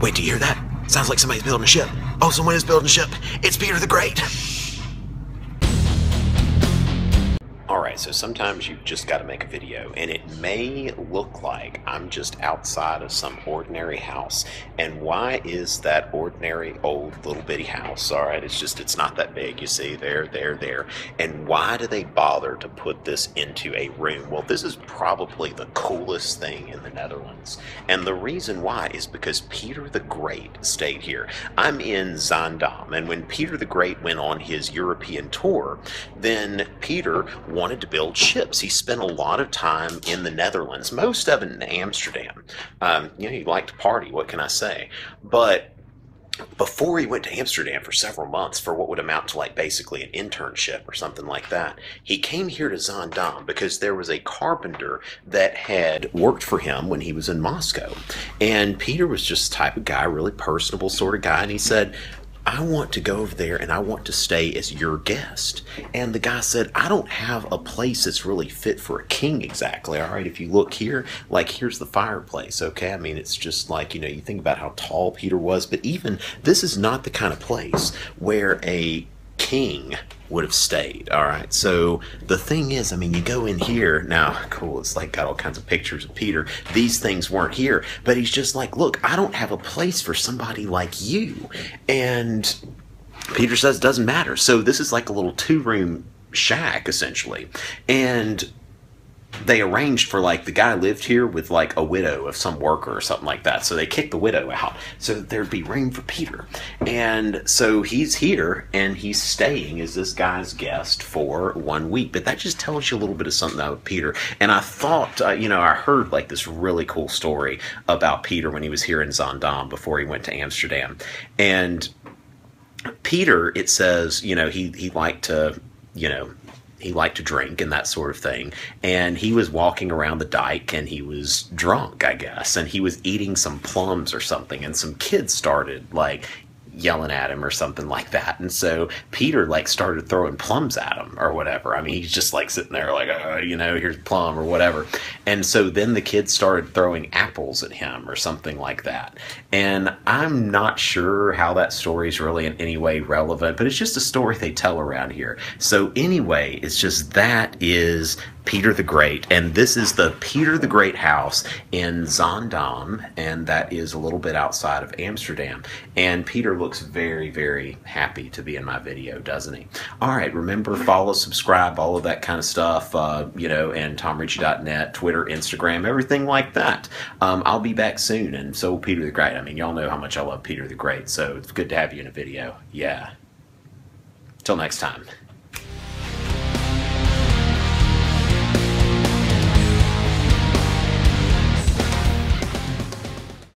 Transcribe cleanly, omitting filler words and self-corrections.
Wait, do you hear that? Sounds like somebody's building a ship. Oh, someone is building a ship. It's Peter the Great. Alright, so sometimes you've just got to make a video, and it may look like I'm just outside of some ordinary house. And why is that ordinary old little bitty house? Alright, it's not that big, you see, there. And why do they bother to put this into a room? Well, this is probably the coolest thing in the Netherlands. And the reason why is because Peter the Great stayed here. I'm in Zaandam, and when Peter the Great went on his European tour, then Peter wanted to build ships. He spent a lot of time in the Netherlands, most of it in Amsterdam. He liked to party, what can I say? But before he went to Amsterdam for several months for what would amount to like basically an internship or something like that, he came here to Zaandam because there was a carpenter that had worked for him when he was in Moscow. And Peter was just the type of guy, really personable sort of guy, and he said, I want to go over there and I want to stay as your guest. And the guy said, I don't have a place that's really fit for a king exactly. All right, if you look here, like here's the fireplace, okay? I mean, it's just like, you think about how tall Peter was, but even this is not the kind of place where a king would have stayed. All right, so the thing is, I mean, you go in here now, cool, it's like got all kinds of pictures of Peter. These things weren't here, but he's just like, look, I don't have a place for somebody like you. And Peter says it doesn't matter. So this is like a little 2-room shack essentially, and they arranged for, like, the guy lived here with like a widow of some worker or something like that, so they kicked the widow out so there'd be room for Peter. And so he's here and he's staying as this guy's guest for 1 week. But that just tells you a little bit of something about Peter. And I thought, I heard like this really cool story about Peter when he was here in Zaandam before he went to Amsterdam. And Peter, it says, he liked to, he liked to drink and that sort of thing. And he was walking around the dike and he was drunk, I guess. And he was eating some plums or something. And some kids started like yelling at him or something like that. And so Peter like started throwing plums at him or whatever. I mean, he's just like sitting there like, here's a plum or whatever. And so then the kids started throwing apples at him or something like that. And I'm not sure how that story is really in any way relevant, but it's just a story they tell around here. So anyway, it's just that is Peter the Great, and this is the Peter the Great house in Zaandam, and that is a little bit outside of Amsterdam. And Peter looks very, very happy to be in my video, doesn't he? All right, remember, follow, subscribe, all of that kind of stuff, and TomRicci.net, Twitter, Instagram, everything like that. I'll be back soon, and so will Peter the Great. I mean, y'all know how much I love Peter the Great, so it's good to have you in a video. Yeah. Till next time.